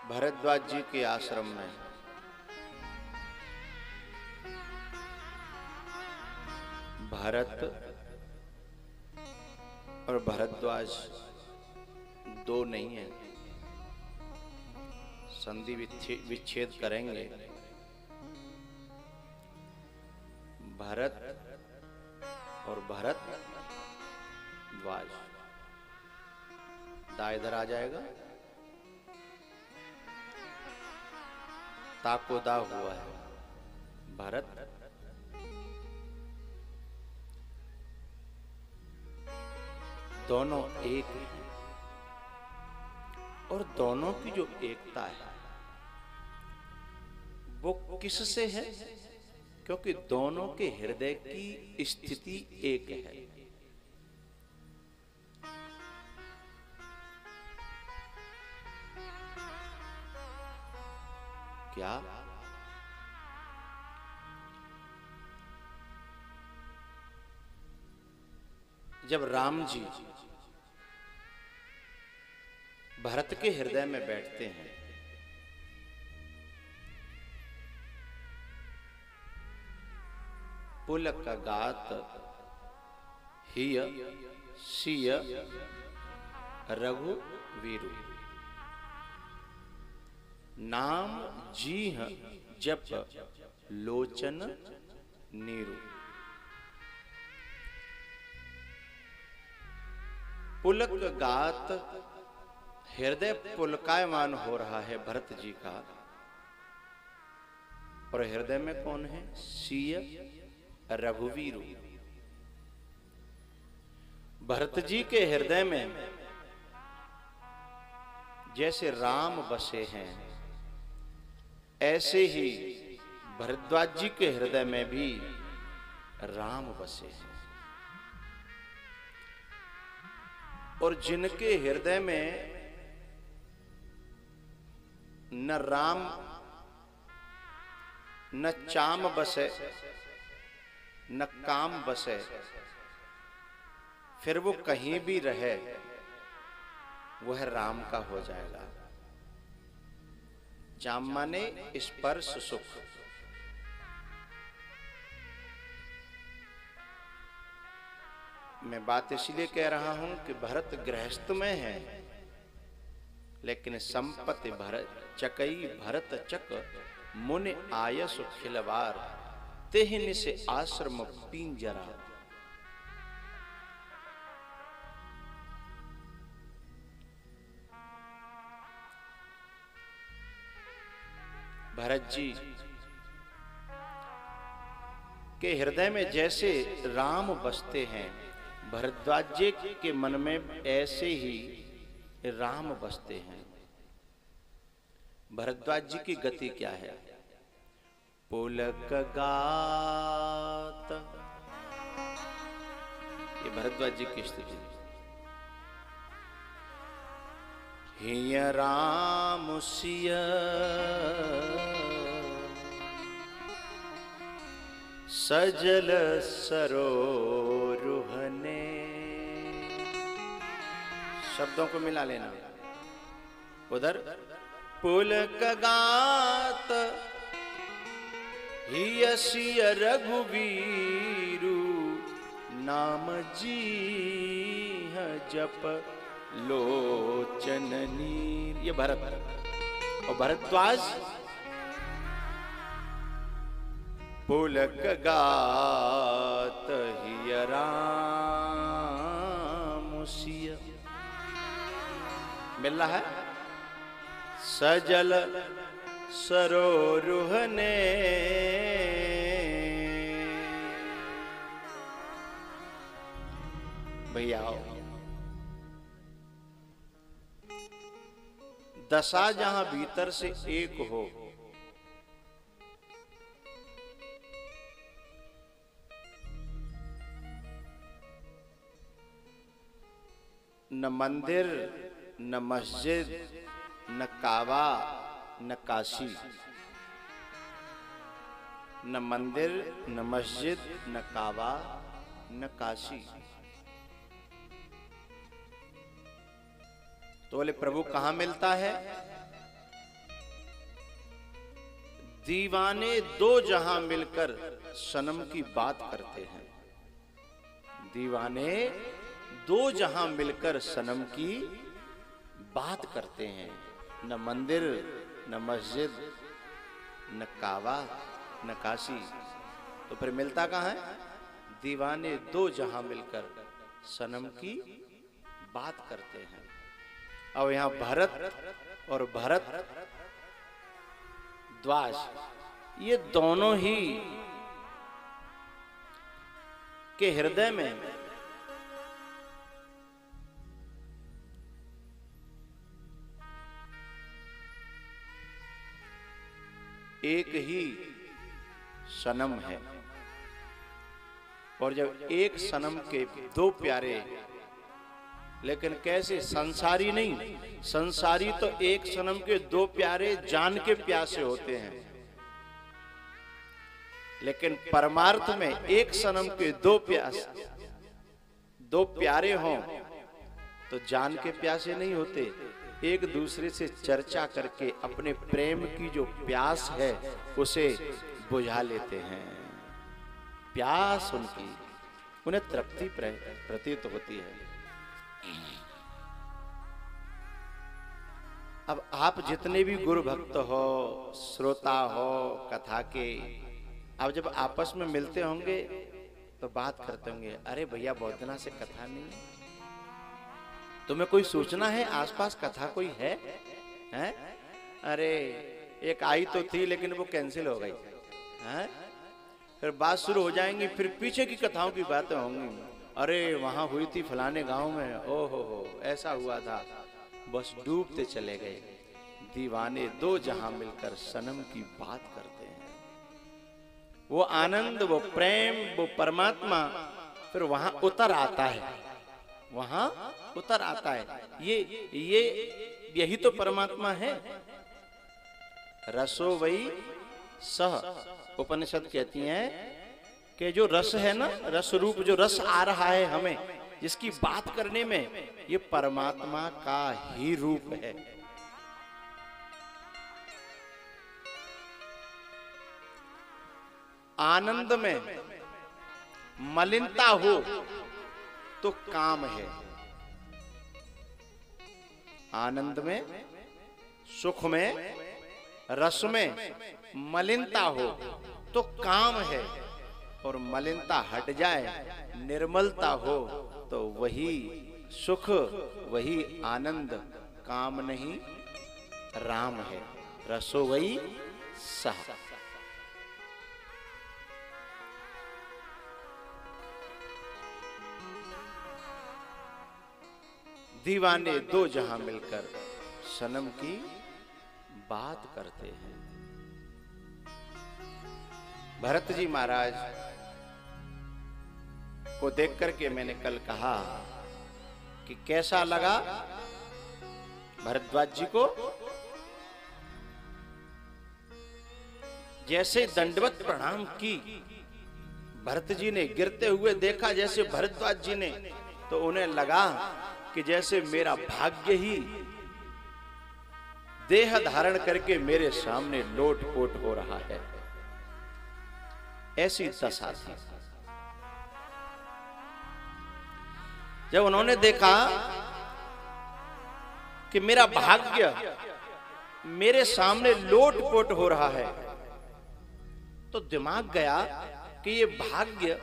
भरद्वाज जी के आश्रम में भरत और भरद्वाज दो नहीं है, संधि विच्छेद करेंगे। भरत और भरद्वाज, दा इधर आ जाएगा, ताको दा हुआ है। भरत दोनों एक हैं, और दोनों की जो एकता है वो किससे है? क्योंकि दोनों के हृदय की स्थिति एक है। क्या? जब राम जी भरत के हृदय में बैठते हैं, पुलकगात हिय सिय रघुवीरु, नाम जीह जप लोचन नीरु। पुलक गात, हृदय पुलकायमान हो रहा है भरत जी का, और हृदय में कौन है? सिय रघुवीरु। भरत जी के हृदय में जैसे राम बसे हैं, ऐसे ही भरद्वाज जी के हृदय में भी राम बसे हैं। और जिनके हृदय में न राम न चाम बसे न काम बसे, फिर वो कहीं भी रहे वह राम का हो जाएगा। चाम माने स्पर्श सुख। मैं बात इसलिए कह रहा हूं कि भरत गृहस्थ में है, लेकिन संपत्ति भरत चकई भरत चक मुनि आयस खिलवार, तेहन से आश्रम पिंजरा। भरत जी के हृदय में जैसे राम बसते हैं, भरद्वाज जी के मन में ऐसे ही राम बसते हैं। भरद्वाज जी की गति क्या है? पुलक गात, ये भरद्वाज जी की स्थिति। हिय राम सिय सजल सरोरुहने। शब्दों को मिला लेना। उधर पुलक गात हिय सिय रघुवीरु, नाम जीह जप लोचन नीर। ये भरत और भरद्वाज। पुलक गात हिय राम सिय, मिल रहा है। सजल सरोरुहने, भैया आओ। दशा जहां भीतर से एक हो, न मंदिर न मस्जिद न काबा न काशी। न मंदिर न मस्जिद न काबा न काशी। तो बोले प्रभु कहां मिलता है? दीवाने दो जहां मिलकर सनम की बात करते हैं। दीवाने दो जहां मिलकर सनम की बात करते हैं। न मंदिर न मस्जिद न काबा न काशी, तो फिर मिलता कहाँ है? दीवाने दो जहां मिलकर सनम की बात करते हैं। अब यहां भरत और भरत द्वाज, ये दोनों ही के हृदय में एक ही सनम है। और जब एक सनम के दो प्यारे, लेकिन कैसे? संसारी नहीं, संसारी तो एक सनम के दो प्यारे जान के प्यासे होते हैं, लेकिन परमार्थ में एक सनम के दो प्यारे हों तो जान के प्यासे नहीं होते, एक दूसरे से चर्चा करके अपने प्रेम की जो प्यास है उसे बुझा लेते हैं। प्यास उनकी, उन्हें तृप्ति प्रतीत होती है। अब आप जितने भी गुरु भक्त हो, श्रोता हो कथा के, अब जब आपस में मिलते होंगे तो बात करते होंगे, अरे भैया बहुत दिनों से कथा नहीं, तुम्हें कोई सूचना है आसपास कथा कोई है? हैं? अरे एक आई तो थी लेकिन वो कैंसिल हो गई। हैं? फिर बात शुरू हो जाएंगी, फिर पीछे की कथाओं की बातें होंगी, अरे वहां हुई थी फलाने गांव में, ओ हो ऐसा हुआ था। बस डूबते चले गए। दीवाने दो जहां मिलकर सनम की बात करते हैं। वो आनंद, वो प्रेम, वो परमात्मा फिर वहां उतर आता है, वहां उतर आता है। यही तो परमात्मा है। रसो वही सह, उपनिषद कहती हैं कि जो रस है ना, रस रूप जो रस आ रहा है हमें, जिसकी बात करने में, ये परमात्मा का ही रूप है। आनंद में मलिनता हो तो काम है, आनंद में, सुख में, रस में मलिनता हो तो काम है, और मलिनता हट जाए, निर्मलता हो तो वही सुख, वही आनंद, काम नहीं राम है। रसो वही सह। दीवाने दो जहां मिलकर सनम की बात करते हैं। भरत जी महाराज को देख करके मैंने कल कहा कि कैसा लगा भरद्वाज जी को। जैसे दंडवत प्रणाम की भरत जी ने, गिरते हुए देखा जैसे भरद्वाज जी ने, तो उन्हें लगा कि जैसे मेरा भाग्य ही देह धारण करके मेरे सामने लोटपोट हो रहा है, ऐसी दशा थी। जब उन्होंने देखा कि मेरा भाग्य मेरे सामने लोटपोट हो रहा है, तो दिमाग गया कि ये भाग्य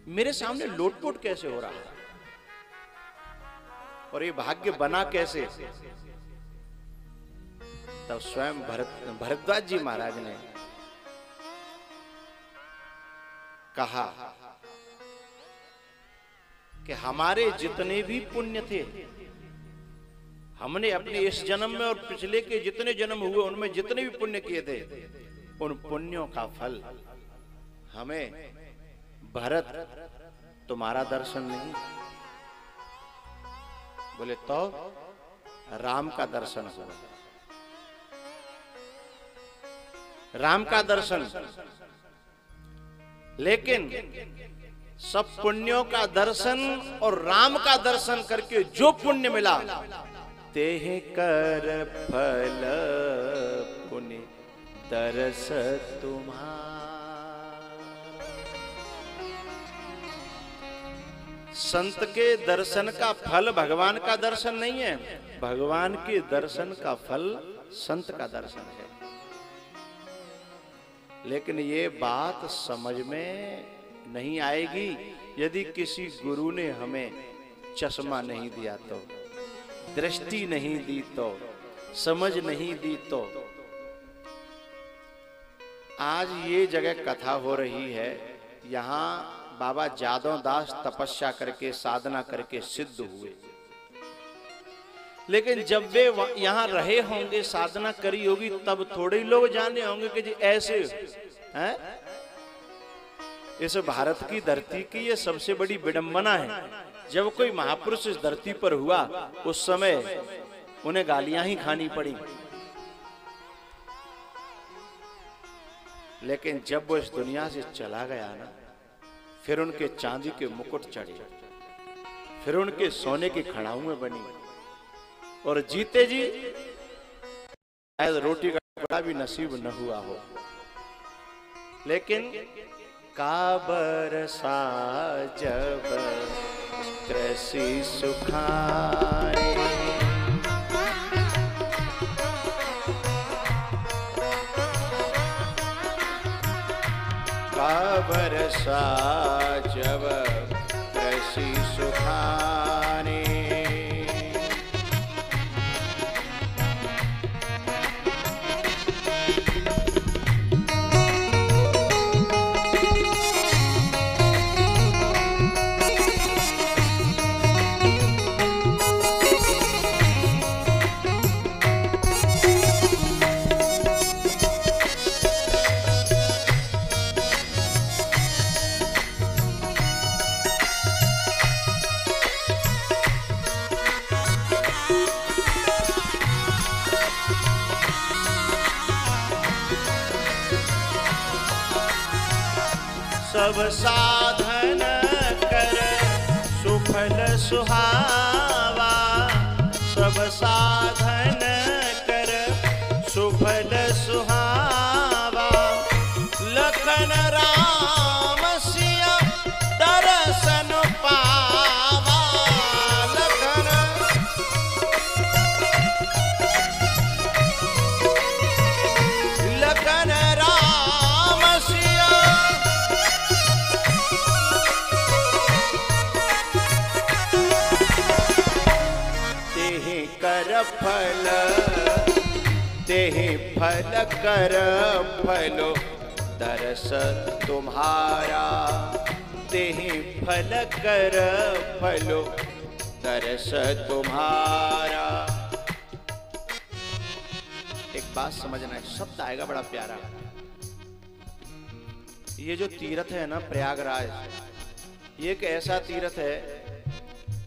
मेरे सामने लोटपोट कैसे हो रहा है, और ये भाग्य बना कैसे। तब स्वयं भरद्वाज जी महाराज ने कहा कि हमारे जितने भी पुण्य थे, हमने अपने इस जन्म में और पिछले के जितने जन्म हुए उनमें जितने भी पुण्य किए थे, उन पुण्यों का फल हमें भरत तुम्हारा दर्शन नहीं। बोले तो राम का दर्शन हुआ, राम का दर्शन। लेकिन सब पुण्यों का दर्शन और राम का दर्शन करके जो पुण्य मिला, तेह कर फल पुनि दरस तुम्हारा। संत के दर्शन का फल भगवान का दर्शन नहीं है, भगवान के दर्शन का फल संत का दर्शन है। लेकिन ये बात समझ में नहीं आएगी यदि किसी गुरु ने हमें चश्मा नहीं दिया तो, दृष्टि नहीं दी तो, समझ नहीं दी तो। आज ये जगह कथा हो रही है, यहाँ बाबा जादव दास तपस्या करके साधना करके सिद्ध हुए। लेकिन जब वे यहाँ रहे होंगे, साधना करी होगी, तब थोड़े लोग जाने होंगे कि जी ऐसे हैं। इस भारत की धरती की ये सबसे बड़ी विडंबना है। जब कोई महापुरुष इस धरती पर हुआ, उस समय उन्हें गालियां ही खानी पड़ी। लेकिन जब वो इस दुनिया से चला गया ना, फिर उनके चांदी के मुकुट चढ़े, फिर उनके सोने की खड़ाऊं बनी, और जीते जी शायद रोटी का टुकड़ा भी नसीब न हुआ हो। लेकिन काबरसा जब कृषि सुखाए, काबरसा जब कृषि सुखाने, सब साधन कर सुफल सुहावा, सब साधन कर सुफल सुहावा, लखन राम सिया दर्शन पावा, लखन लखन राम सिया कर फल, तेहि फल कर फलो दरस तुम्हारा, तेहि फल कर फलो दरस तुम्हारा। एक बात समझना है, शब्द आएगा बड़ा प्यारा। ये जो तीर्थ है ना प्रयागराज, ये एक ऐसा तीर्थ है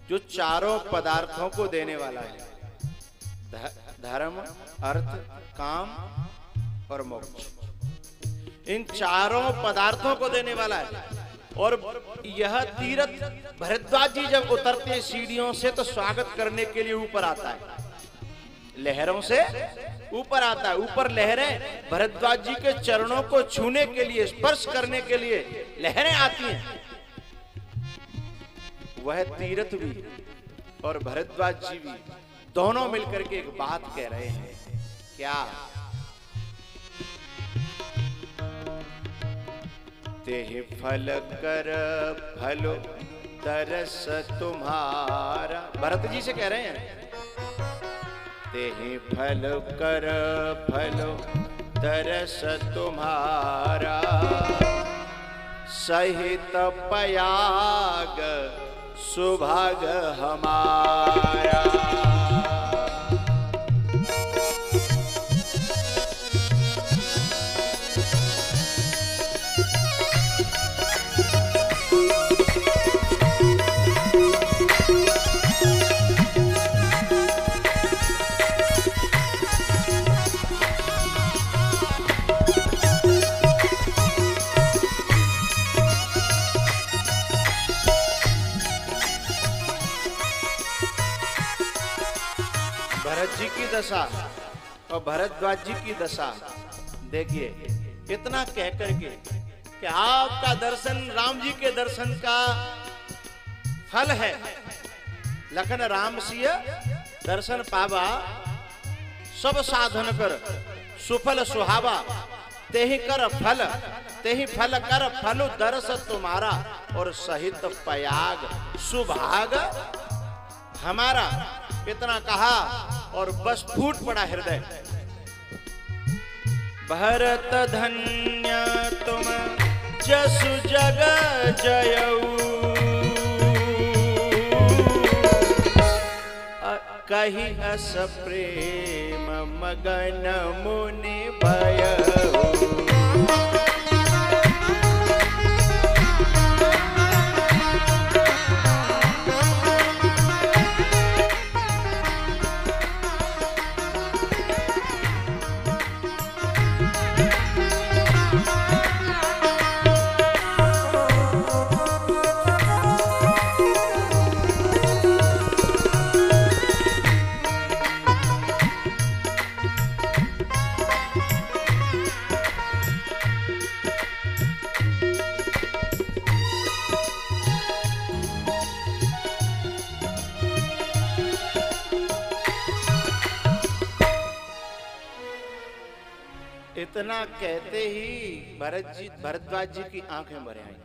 जो चारों पदार्थों को देने वाला है, धर्म अर्थ काम और मोक्ष। इन चारों पदार्थों को देने वाला है। और यह तीर्थ भरद्वाज जी जब उतरते हैं सीढ़ियों से तो स्वागत करने के लिए ऊपर आता है, लहरों से ऊपर आता है। ऊपर लहरें भरद्वाज जी के चरणों को छूने के लिए, स्पर्श करने के लिए लहरें आती हैं। वह तीर्थ भी और भरद्वाज जी भी दोनों मिलकर के एक बात कह रहे हैं, क्या? तेहि फल कर फलो दरस तुम्हारा। भरत जी से कह रहे हैं, तेहि फल कर फलो दरस तुम्हारा, सहित पयाग सुभाग हमारा। भरत जी की दशा और भरद्वाज जी की दशा देखिए। इतना कह करके कि आपका दर्शन राम जी के दर्शन का फल है। लखन राम सिय दर्शन पावा, सब साधन कर सुफल सुहावा। तेहि कर फल, तेहि फल कर फल दर्श तुम्हारा, और सहित पयाग सुभाग हमारा। इतना कहा और बस फूट पड़ा हृदय। भरत धन्य तुम जसु जग जयऊ, कही अस प्रेम मगन मुनि भयऊ। इतना कहते ही भरद्वाज जी की आंखें भर आई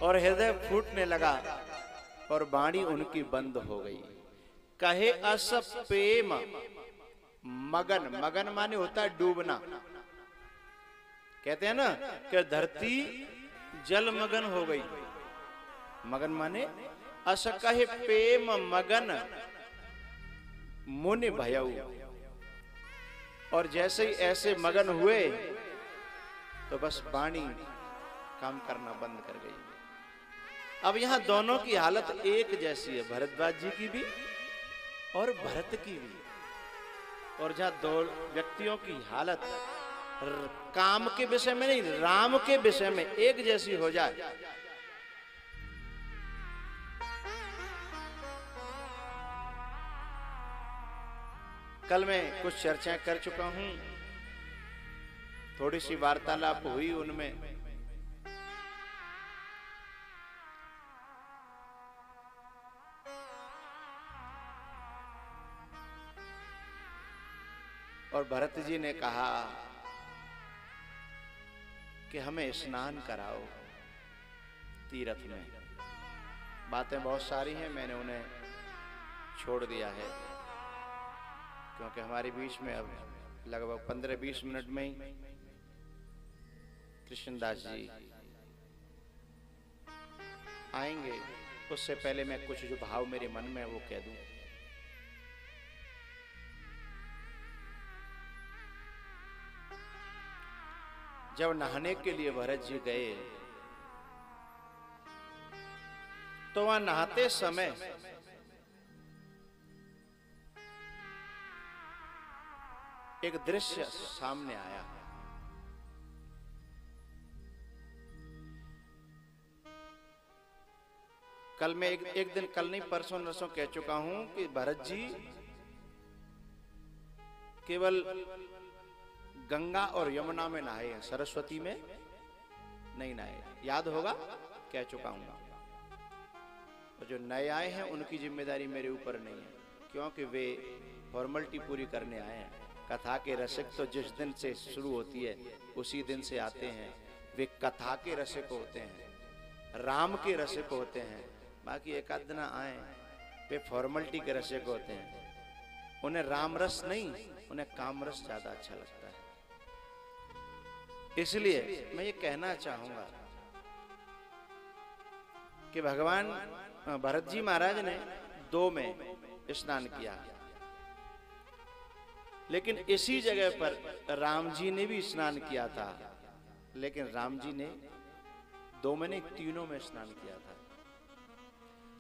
और हृदय फूटने लगा और वाणी उनकी बंद हो गई। कहे अस प्रेम मगन, मगन माने होता है डूबना। कहते हैं ना कि धरती जल मगन हो गई। मगन माने अस कहे प्रेम मगन मुनि भयऊ। और जैसे ही ऐसे मगन हुए तो बस वाणी काम करना बंद कर गई। अब यहां दोनों की हालत एक जैसी है, भरद्वाज जी की भी और भरत की भी। और जहां दो व्यक्तियों की हालत काम के विषय में नहीं, राम के विषय में एक जैसी हो जाए, कल मैं कुछ चर्चाएं कर चुका हूं, थोड़ी सी वार्तालाप हुई उनमें। और भरत जी ने कहा कि हमें स्नान कराओ तीर्थ में। बातें बहुत सारी हैं, मैंने उन्हें छोड़ दिया है क्योंकि हमारे बीच में अब लगभग 15-20 मिनट में ही कृष्णदास जी आएंगे। उससे पहले मैं कुछ जो भाव मेरे मन में है वो कह दूं। जब नहाने के लिए भरत जी गए तो वहां नहाते समय एक दृश्य सामने आया। कल मैं एक दिन, कल नहीं परसों नरसों कह चुका हूं कि भरत जी केवल गंगा और यमुना में नहाए हैं, सरस्वती में नहीं नहाए। याद होगा, कह चुका हूं। और जो नए आए हैं उनकी जिम्मेदारी मेरे ऊपर नहीं है, क्योंकि वे फॉर्मेलिटी पूरी करने आए हैं। कथा के रसिक तो जिस दिन से शुरू होती है उसी दिन से आते हैं। वे कथा के रसिक होते हैं, राम के रसिक होते हैं। बाकी एक आध दिन आए वे फॉर्मेलिटी के रसिक होते हैं। उन्हें राम रस नहीं, उन्हें काम रस ज्यादा अच्छा लगता है। इसलिए मैं ये कहना चाहूंगा कि भगवान भरत जी महाराज ने 2 में स्नान किया, लेकिन इसी जगह पर राम जी ने भी स्नान किया था। लेकिन राम जी ने 2 में नहीं, 3 में स्नान किया था।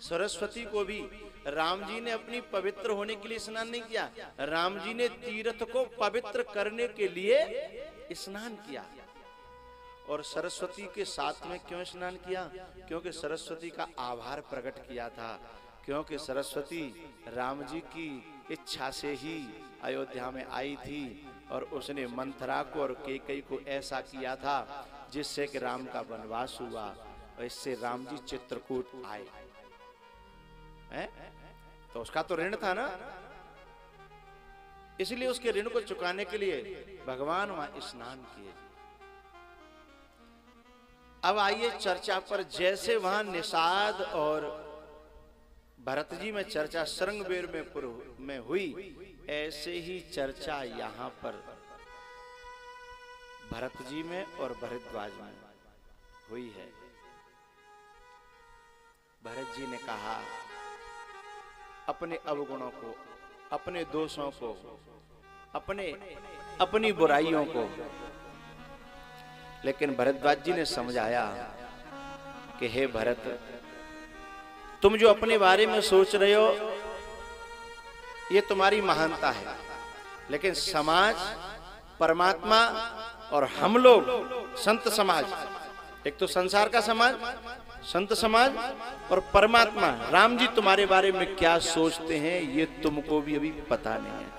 सरस्वती को भी राम जी ने अपनी पवित्र होने के लिए स्नान नहीं किया, राम जी ने तीर्थ को पवित्र करने के लिए स्नान किया। और सरस्वती के साथ में क्यों स्नान किया? क्योंकि सरस्वती का आभार प्रकट किया था। क्योंकि सरस्वती राम जी की इच्छा से ही अयोध्या में आई थी और उसने मंथरा को और कैकेयी को ऐसा किया था जिससे कि राम का वनवास हुआ और इससे राम जी चित्रकूट आए हैं? तो उसका तो ऋण था ना, इसलिए उसके ऋण को चुकाने के लिए भगवान वहां स्नान किए। अब आइए चर्चा पर। जैसे वहां निषाद और भरत जी में चर्चा श्रृंगबेर में हुई, ऐसे ही चर्चा यहां पर भरत जी में और भरद्वाज में हुई है। भरत जी ने कहा अपने अवगुणों को, अपने दोषों को, अपनी बुराइयों को, लेकिन भरद्वाज जी ने समझाया कि हे भरत, तुम जो अपने बारे में सोच रहे हो ये तुम्हारी महानता है, लेकिन समाज, परमात्मा और हम लोग संत समाज, एक तो संसार का समाज, संत समाज और परमात्मा राम जी तुम्हारे बारे में क्या सोचते हैं ये तुमको भी अभी पता नहीं है।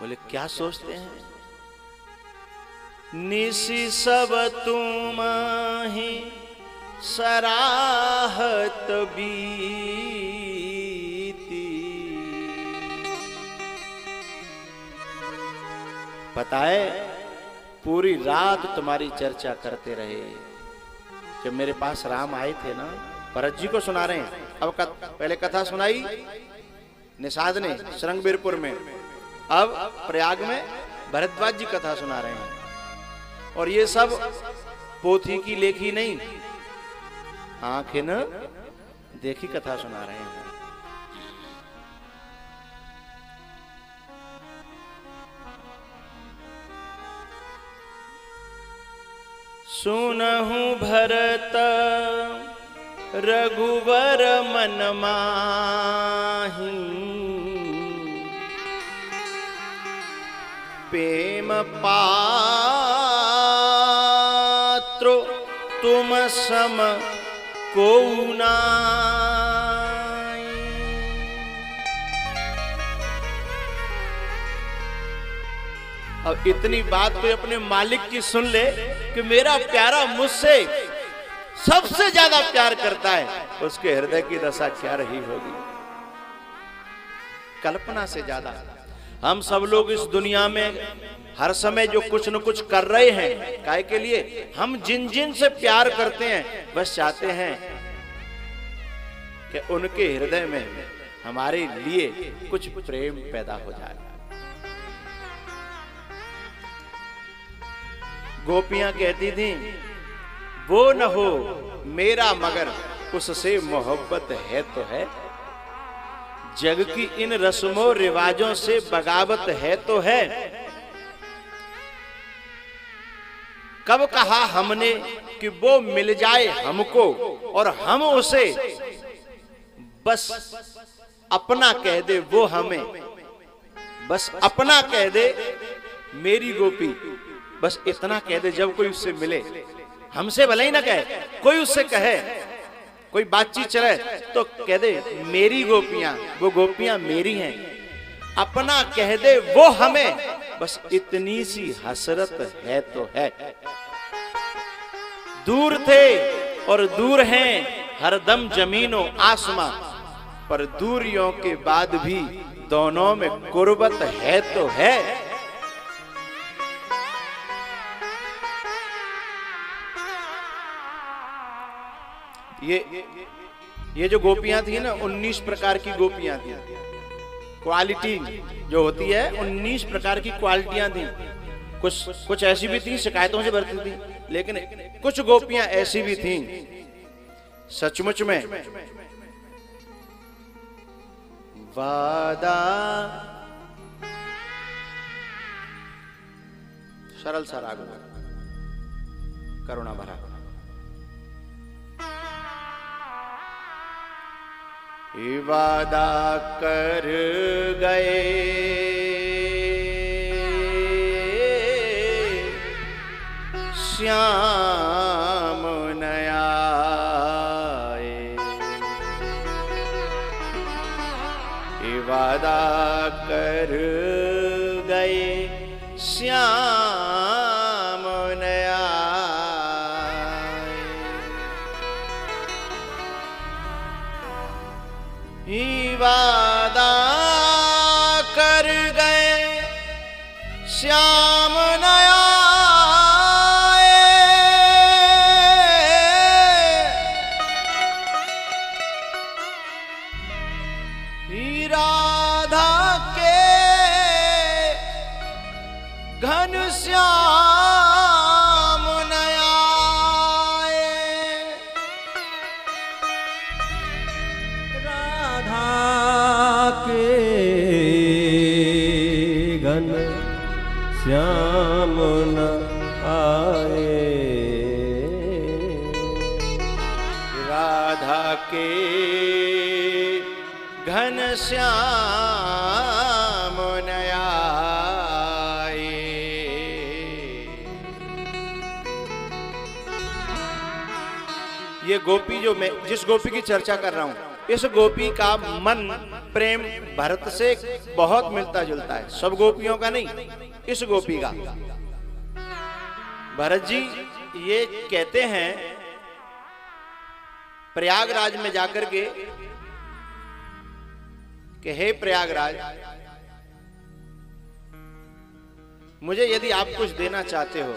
बोले क्या सोचते हैं? निसी सब तुम ही सराहत बीती, पता है पूरी रात तुम्हारी चर्चा करते रहे। जब मेरे पास राम आए थे ना, भरत जी को सुना रहे हैं। अब पहले कथा सुनाई निषाद ने श्रृंगबेरपुर में, अब प्रयाग में भरद्वाज जी कथा सुना रहे हैं। और ये सब पोथी की लेखी नहीं, आंखें न देखी कथा सुना रहे हैं। सुनहु भरत रघुवर मन माही, प्रेम पात्रो तुम सम को नाई। अब इतनी बात तो अपने मालिक की सुन ले कि मेरा प्यारा मुझसे सबसे ज्यादा प्यार करता है, उसके हृदय की दशा क्या रही होगी। कल्पना से ज्यादा हम सब लोग इस दुनिया में हर समय जो कुछ न कुछ कर रहे हैं, काहे के लिए? हम जिन जिन से प्यार करते हैं बस चाहते हैं कि उनके हृदय में हमारे लिए कुछ प्रेम पैदा हो जाए। गोपियां कहती थी वो न हो मेरा मगर उससे मोहब्बत है तो है, जग की इन रस्मों रिवाजों से बगावत है तो है। कब कहा हमने कि वो मिल जाए हमको और हम उसे, बस अपना कह दे वो हमें, बस अपना कह दे मेरी गोपी, बस इतना कह दे। जब कोई उससे मिले, हमसे भले ही ना कहे, कोई उससे कहे, कोई बातचीत चले तो कह दे मेरी गोपियां, वो गोपियां मेरी हैं, अपना कह दे वो हमें, बस इतनी सी हसरत है तो है। दूर थे और दूर हैं हरदम जमीनों आसमां, पर दूरियों के बाद भी दोनों में कुर्बत है तो है। ये जो गोपियां थी ना, 19 प्रकार की गोपियां थी। क्वालिटी जो होती है 19 प्रकार की क्वालिटियां थी। कुछ ऐसी भी थी शिकायतों से भरती थी, लेकिन कुछ गोपियां ऐसी भी थी सचमुच में वादा सरल सा राग करुणा भरा, वादा कर गए श्याम न आए, वादा कर गए श्याम न आए। वादा कर गए श्याम न आए। राधा के घन श्याम न आए। राधा के घन श्याम न आए। राधा के घन श्याम न आए। ये गोपी जो मैं जिस गोपी की चर्चा कर रहा हूं, इस गोपी का मन प्रेम भरत से बहुत मिलता जुलता है, सब गोपियों का नहीं, इस गोपी का। भरत जी ये कहते हैं प्रयागराज में जाकर के कि हे प्रयागराज, मुझे यदि आप कुछ देना चाहते हो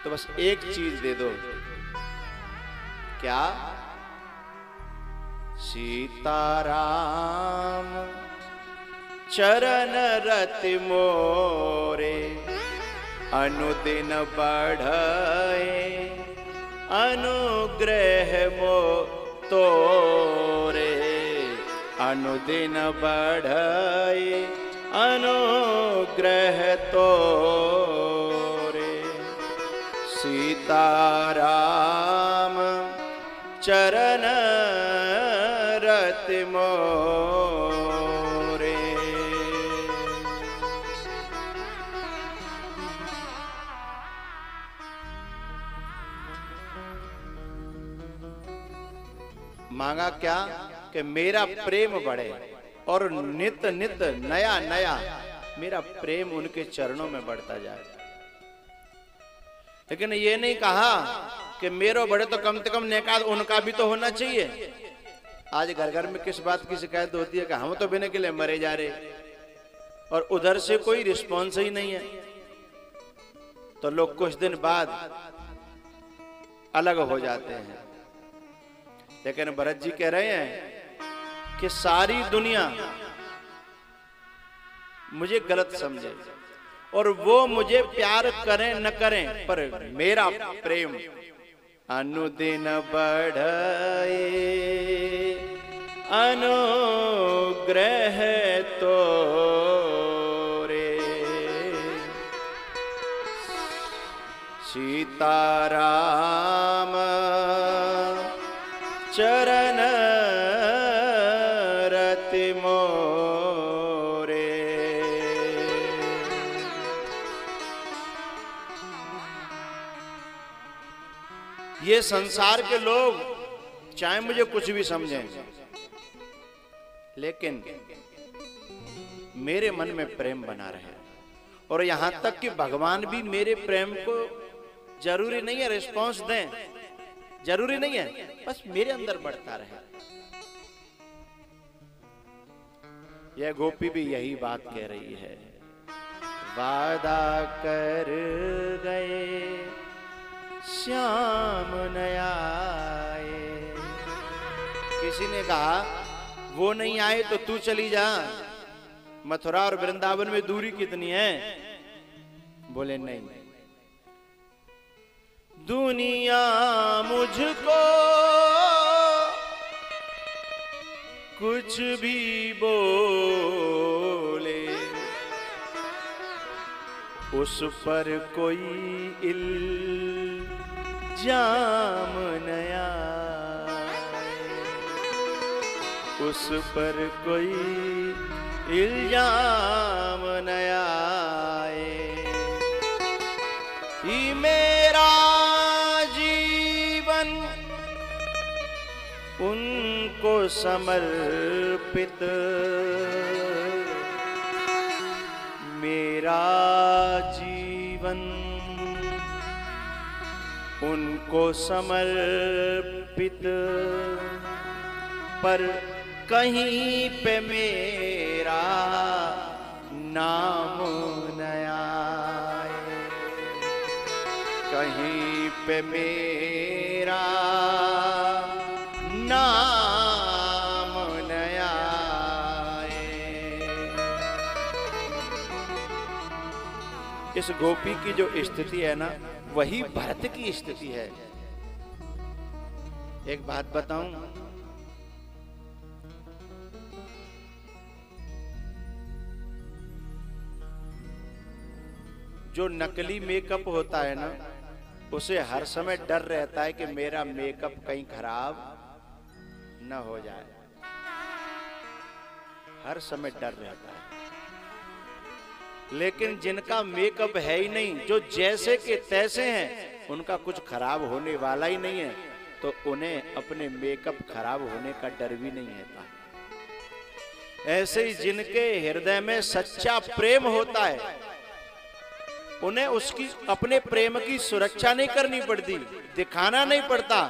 तो बस एक चीज दे दो। क्या? सीताराम चरण रति मोरे अनुदिन बढ़े अनुग्रह मो तोरे। अनुदिन बढ़े अनुग्रह तोरे। सीताराम चरण रति मोरे। मांगा क्या? कि मेरा प्रेम बढ़े और नित नित नया नया मेरा प्रेम उनके चरणों में बढ़ता जाए। लेकिन ये नहीं कहा कि मेरा बढ़े तो कम से कम नेका उनका भी तो होना चाहिए। आज घर घर में किस बात की शिकायत होती है कि हम तो बिना के लिए मरे जा रहे और उधर से कोई रिस्पॉन्स ही नहीं है। तो लोग कुछ दिन बाद अलग हो जाते हैं। लेकिन भरत जी कह रहे हैं कि सारी दुनिया मुझे गलत समझे और वो मुझे प्यार करें न करें, पर मेरा प्रेम अनुदिन बढ़े अनुग्रह तोरे। सीताराम चरण रति मोरे। ये संसार के लोग चाहे मुझे कुछ भी समझें, लेकिन मेरे मन में प्रेम बना रहे। और यहां तक कि भगवान भी मेरे प्रेम को जरूरी नहीं है रिस्पॉन्स दें, जरूरी नहीं है, बस मेरे अंदर बढ़ता रहे। यह गोपी भी यही बात कह रही है। वादा कर गए श्याम न आए। किसी ने कहा वो नहीं आए तो तू चली जा, मथुरा और वृंदावन में दूरी कितनी है? बोले नहीं, दुनिया मुझको कुछ भी बोले, उस पर कोई इल्जाम न आए, उस पर कोई इल्जाम न आए। ही मेरा जीवन उनको समर्पित समर्पित मेरा जीवन, उनको समर्पित पर कहीं पे मेरा नाम न आए, कहीं पे मेरा नाम न आए। इस गोपी की जो स्थिति है ना, वही भरत की स्थिति है। एक बात बताऊं, जो नकली मेकअप होता है ना, उसे हर समय डर रहता है कि मेरा मेकअप कहीं खराब न हो जाए, हर समय डर रहता है। लेकिन जिनका मेकअप है ही नहीं, जो जैसे के तैसे हैं, उनका कुछ खराब होने वाला ही नहीं है, तो उन्हें अपने मेकअप खराब होने का डर भी नहीं रहता। ऐसे ही जिनके हृदय में सच्चा प्रेम होता है, उन्हें उसकी अपने प्रेम की सुरक्षा नहीं करनी पड़ती, दिखाना नहीं पड़ता,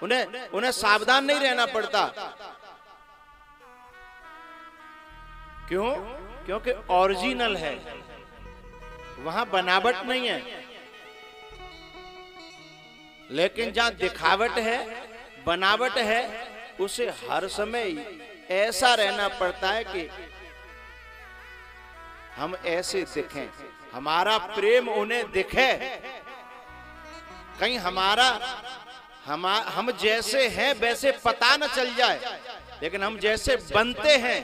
उन्हें सावधान नहीं रहना पड़ता। क्यों? क्योंकि ओरिजिनल है, वहां बनावट नहीं है। लेकिन जहां दिखावट है, बनावट है, उसे हर समय ऐसा रहना पड़ता है कि हम ऐसे दिखें, हमारा प्रेम उन्हें दिखे, कहीं हम जैसे हैं वैसे पता न चल जाए, लेकिन हम जैसे बनते हैं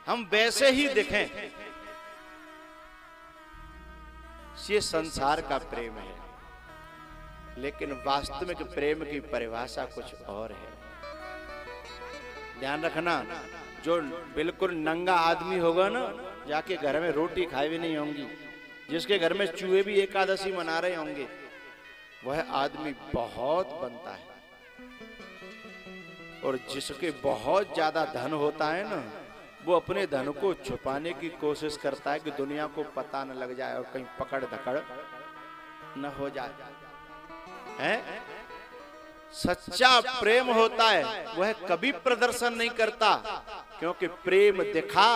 हम वैसे ही दिखें। ये संसार का प्रेम है, लेकिन वास्तविक प्रेम की परिभाषा कुछ और है। ध्यान रखना, जो बिल्कुल नंगा आदमी होगा ना, जाके घर में रोटी खाई भी नहीं होंगी, जिसके घर में चूहे भी एकादशी मना रहे होंगे, वह आदमी बहुत बनता है। और जिसके बहुत ज्यादा धन होता है ना, वो अपने धन को छुपाने की कोशिश करता है कि दुनिया को पता न लग जाए और कहीं पकड़ धकड़ न हो जाए। हैं? सच्चा प्रेम होता है, वह कभी प्रदर्शन नहीं करता, क्योंकि प्रेम दिखा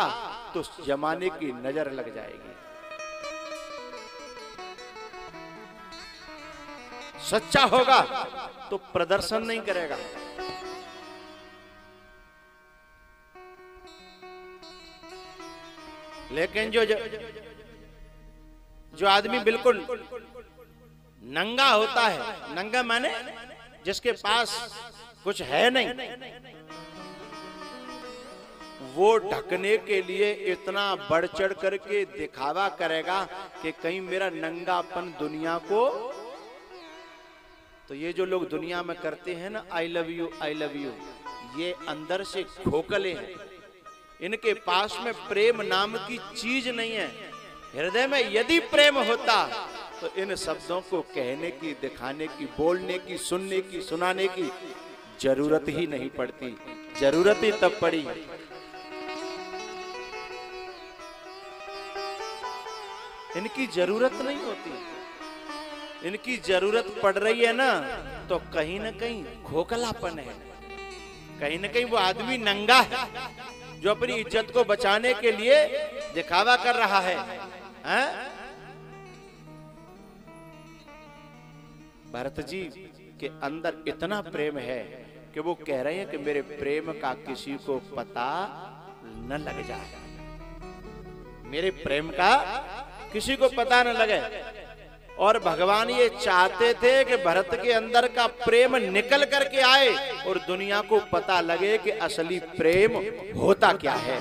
तो जमाने की नजर लग जाएगी। सच्चा होगा तो प्रदर्शन नहीं करेगा। लेकिन जो आदमी बिल्कुल नंगा होता है, नंगा माने जिसके पास कुछ है नहीं, वो ढकने के लिए इतना बढ़ चढ़ करके दिखावा करेगा कि कहीं मेरा नंगापन दुनिया को। तो ये जो लोग दुनिया में करते हैं ना, I love you I love you, ये अंदर से खोखले हैं। इनके पास में प्रेम नाम की चीज नहीं है। हृदय में यदि प्रेम होता तो इन शब्दों को कहने की, दिखाने की, बोलने की, सुनने की, सुनाने की जरूरत ही नहीं पड़ती। जरूरत ही तब पड़ी इनकी जरूरत नहीं होती। इनकी जरूरत पड़ रही है ना, तो कहीं ना कहीं खोखलापन है, कहीं ना कहीं वो आदमी नंगा है जो अपनी इज्जत को बचाने के लिए दिखावा कर रहा है। भरत जी के अंदर इतना प्रेम है कि वो कह रहे हैं कि मेरे प्रेम का किसी को पता न लग जाए, मेरे प्रेम का किसी को पता न लगे। और भगवान ये चाहते थे कि भरत के अंदर का प्रेम निकल करके आए और दुनिया को पता लगे कि असली प्रेम होता क्या है।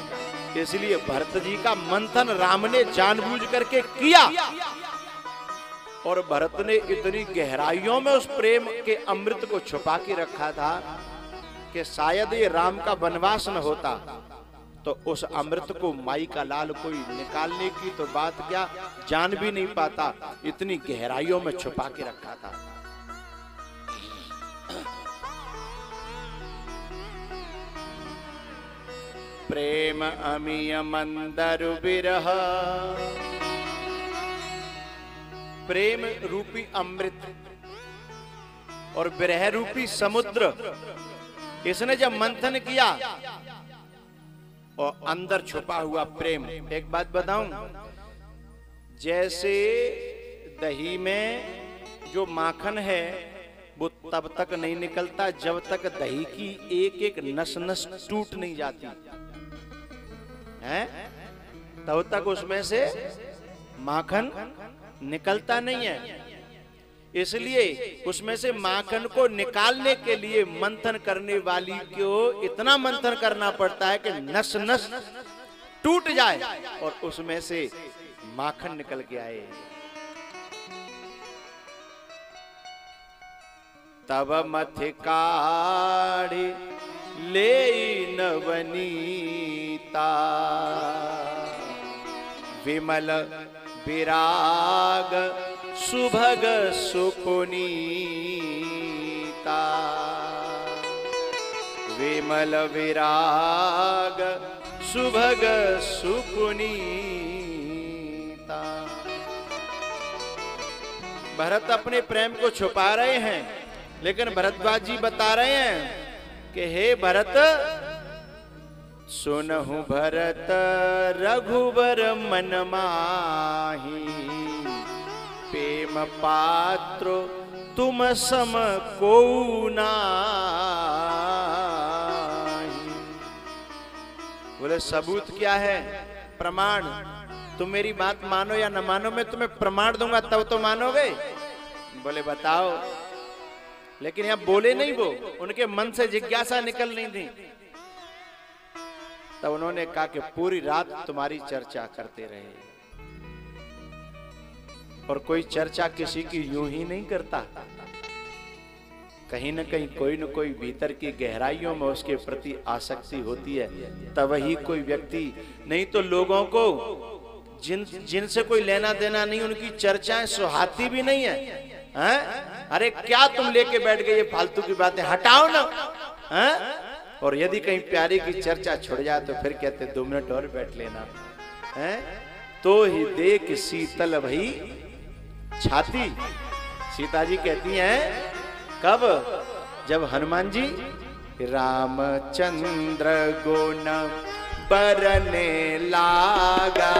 इसलिए भरत जी का मंथन राम ने जानबूझ करके किया, और भरत ने इतनी गहराइयों में उस प्रेम के अमृत को छुपा के रखा था कि शायद ये राम का वनवास न होता तो उस अमृत को माई का लाल कोई निकालने की तो बात क्या, जान भी नहीं पाता, इतनी गहराइयों में छुपा के रखा था। प्रेम अमीय मंदरु बिरह। प्रेम रूपी अमृत और विरह रूपी समुद्र, इसने जब मंथन किया और अंदर छुपा हुआ प्रेम। एक बात बताऊं, जैसे दही में जो माखन है वो तब तक नहीं निकलता जब तक दही की एक एक नस नस टूट नहीं जाती है, तब तक उसमें से माखन निकलता नहीं है। इसलिए उसमें से माखन को निकालने के लिए मंथन करने वाली को इतना मंथन करना पड़ता है कि नस नस टूट जाए और उसमें से माखन निकल के आए। तब मथ काढ़ी ले नवनीता, विमल विराग सुभग सुपुनीता। विमल विराग सुभग सुपुनीता। भरत अपने प्रेम को छुपा रहे हैं, लेकिन भरद्वाज जी बता रहे हैं कि हे भरत, सुनहु भरत रघुबर मन माही, प्रेम पात्र तुम सम को नाही। बोले सबूत क्या है? प्रमाण। तुम मेरी बात मानो या न मानो, मैं तुम्हें प्रमाण दूंगा तब तो मानोगे। बोले बताओ। लेकिन यहां बोले नहीं, वो उनके मन से जिज्ञासा निकल नहीं थी। तब उन्होंने कहा कि पूरी रात तुम्हारी चर्चा करते रहे, और कोई चर्चा किसी की यूं ही नहीं करता, कहीं न कहीं कोई न कोई भीतर की गहराइयों में उसके प्रति आसक्ति होती है, तब ही कोई व्यक्ति। नहीं तो लोगों को जिनसे कोई लेना देना नहीं, उनकी चर्चाएं सुहाती भी नहीं है। अरे क्या तुम लेके बैठ गए ये फालतू की बातें, हटाओ ना। और यदि कहीं प्यारे की चर्चा छुड़ जाए तो फिर कहते 2 मिनट और बैठ लेना। तो ही देख शीतल भई छाती। सीता जी कहती हैं कब? जब हनुमान जी रामचंद्र गुण बरने लागा,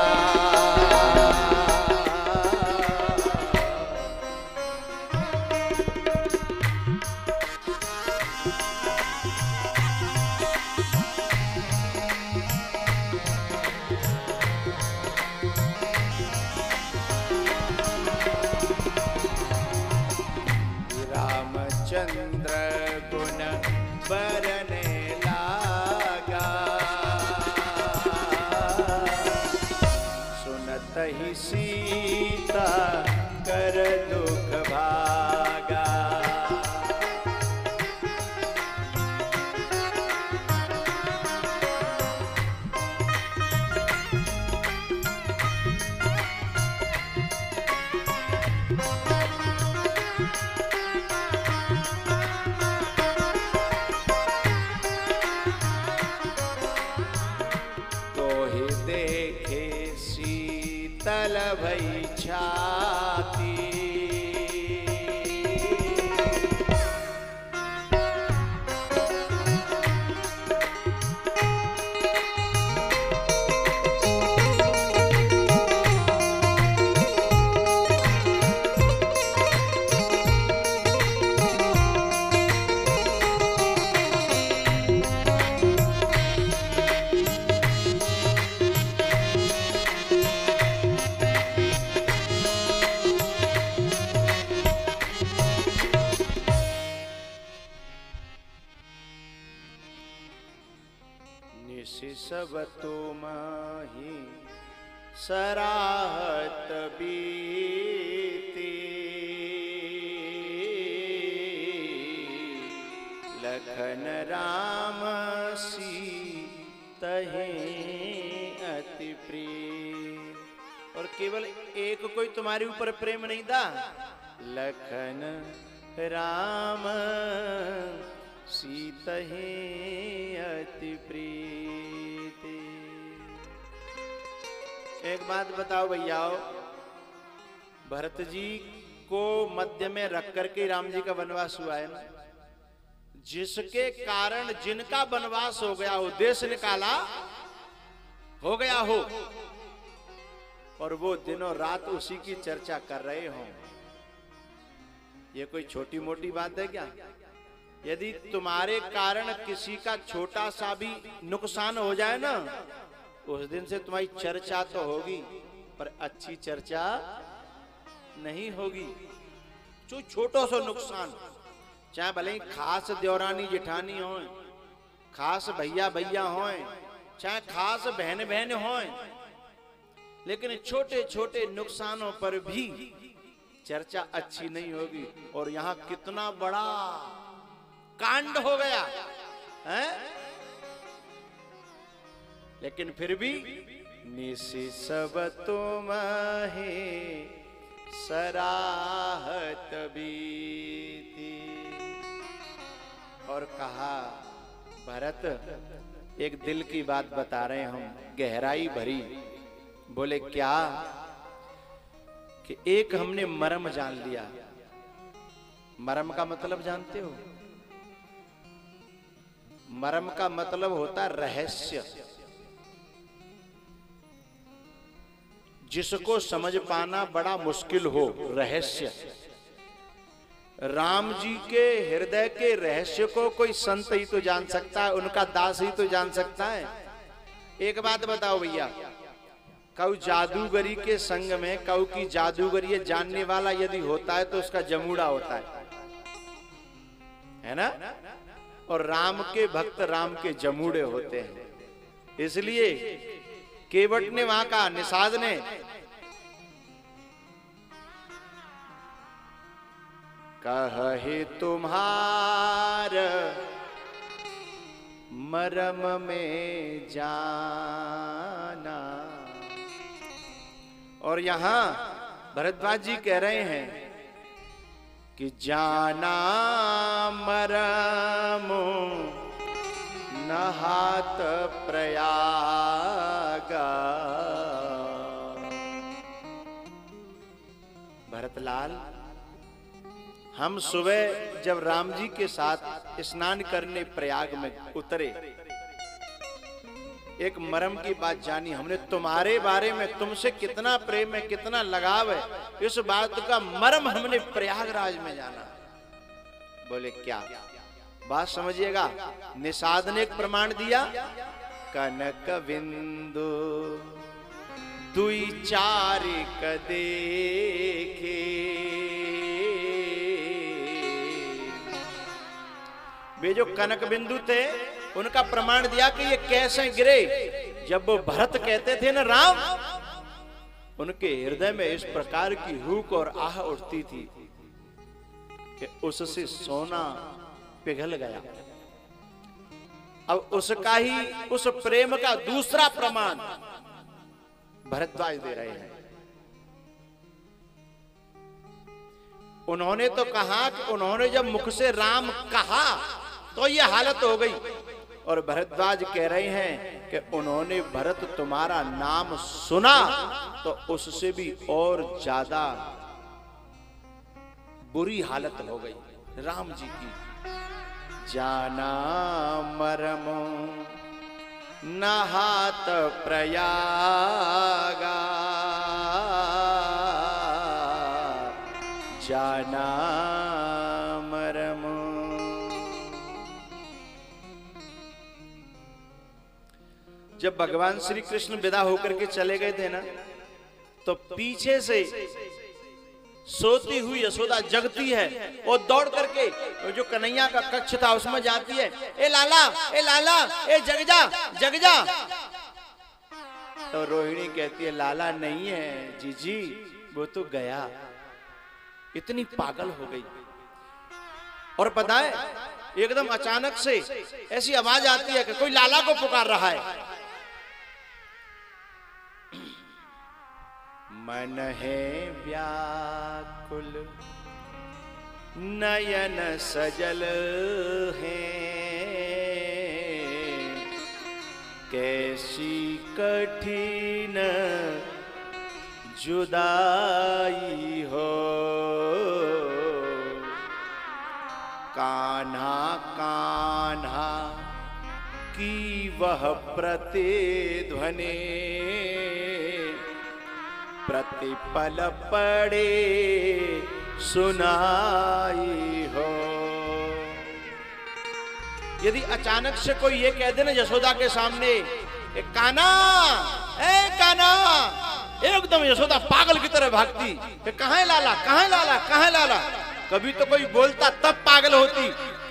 चंद्र गुण बरने लागा, सुनत ही सीता कर दुख भागा। शीतल भई छाती, सब तुमहि सराहत बीती, लखन राम सीतहि अति प्रिय। और केवल एक कोई तुम्हारे ऊपर प्रेम नहीं था, लखन राम सीतहि अति प्रीति। एक बात बताओ भैया, भरत जी को मध्य में रख करके राम जी का वनवास हुआ है ना, जिसके कारण जिनका वनवास हो गया हो, देश निकाला हो गया हो, और वो दिनों रात उसी की चर्चा कर रहे हो, ये कोई छोटी मोटी बात है क्या? यदि तुम्हारे कारण किसी का छोटा सा भी नुकसान हो जाए ना, उस दिन से तुम्हारी चर्चा तो होगी, पर अच्छी चर्चा नहीं होगी। जो छोटो सो नुकसान, चाहे भले ही खास देवरानी जेठानी हो, खास भैया भैया हो, चाहे खास बहन बहन हो, लेकिन छोटे छोटे नुकसानों पर भी चर्चा अच्छी नहीं होगी। और यहां कितना बड़ा कांड हो गया है, लेकिन फिर भी निसी सब तुम्हें सराहत भी थी। और कहा, भरत एक दिल की बात बता रहे हैं हम, गहराई भरी। बोले क्या? कि एक हमने मर्म जान लिया। मर्म का मतलब जानते हो? मर्म का मतलब होता है रहस्य, जिसको समझ पाना बड़ा मुश्किल हो, रहस्य। राम जी के हृदय के रहस्य को कोई संत ही तो जान सकता है, उनका दास ही तो जान सकता है। एक बात बताओ भैया, कऊ जादूगरी के संग में कऊ की जादूगरी जानने वाला यदि होता है तो उसका जमूड़ा होता है ना? और राम के भक्त राम के जमूड़े होते हैं। इसलिए केवट ने वहां कहा, निषाद ने, कहे तुम्हार मरम में जाना। और यहां भरद्वाज जी कह रहे हैं कि जाना मरमो नहात प्रयागा। भरतलाल, हम सुबह जब राम जी के साथ स्नान करने प्रयाग में उतरे, एक मरम की बात जानी हमने, तुम्हारे बारे में, तुमसे कितना प्रेम है, कितना लगाव है, इस बात का मर्म हमने प्रयागराज में जाना। बोले क्या? बात समझिएगा। निषाद ने एक प्रमाण दिया, कनक बिंदु दुई चारिक देखे। वे जो कनक बिंदु थे उनका प्रमाण दिया कि ये कैसे गिरे। जब वो भरत कहते थे ना राम, उनके हृदय में इस प्रकार की हुक और आह उठती थी कि उससे सोना पिघल गया। अब उसका ही, उस प्रेम का दूसरा प्रमाण भरद्वाज दे रहे हैं। उन्होंने तो कहा कि उन्होंने जब मुख से राम कहा तो ये हालत हो गई, और भरद्वाज कह रहे हैं कि उन्होंने भरत तुम्हारा नाम सुना तो उससे भी और ज्यादा बुरी हालत हो गई राम जी की। जाना मरमो नहात प्रयागा, जाना मरमो। जब भगवान श्री कृष्ण विदा होकर के चले गए थे ना, तो पीछे से सोती हुई यशोदा जगती है और दौड़ करके जो कन्हैया का कक्ष था उसमें जाती है, ए लाला, ए लाला, ए जग जा, जग जा। तो रोहिणी कहती है, लाला नहीं है जीजी, वो तो गया। इतनी पागल हो गई। और पता है, एकदम अचानक से ऐसी आवाज आती है कि कोई लाला को पुकार रहा है। मन है व्याकुल नयन सजल है, कैसी कठिन जुदाई हो, कान्हा कान्हा की वह प्रतिध्वनि प्रतिपल पड़े सुनाई हो। यदि अचानक से कोई ये कह दे ना यशोदा के सामने, कान्हा, ए कान्हा, एकदम यशोदा पागल की तरह भागती कि कहाँ है लाला, कहाँ है लाला, कहाँ है लाला। कभी तो कोई बोलता तब पागल होती,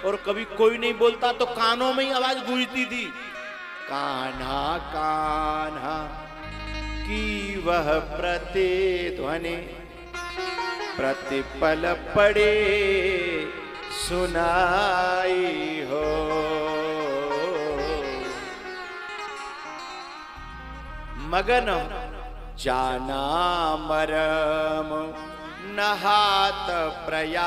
और कभी कोई नहीं बोलता तो कानों में ही आवाज गूंजती थी, कान्हा कान्हा की वह प्रतिध्वनि प्रतिपल पड़े सुनाई हो। मगन जाना मरम नहात प्रयागा,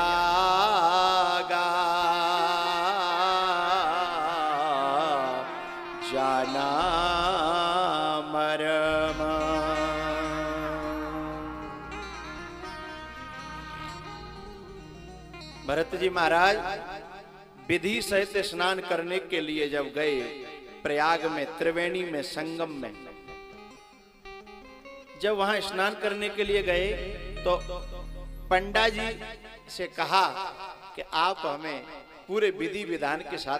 जाना मरम। भरत जी महाराज विधि सहित स्नान करने के लिए जब गए प्रयाग में, त्रिवेणी में, संगम में, जब वहां स्नान करने के लिए गए तो पंडा जी से कहा कि आप हमें पूरे विधि विधान के साथ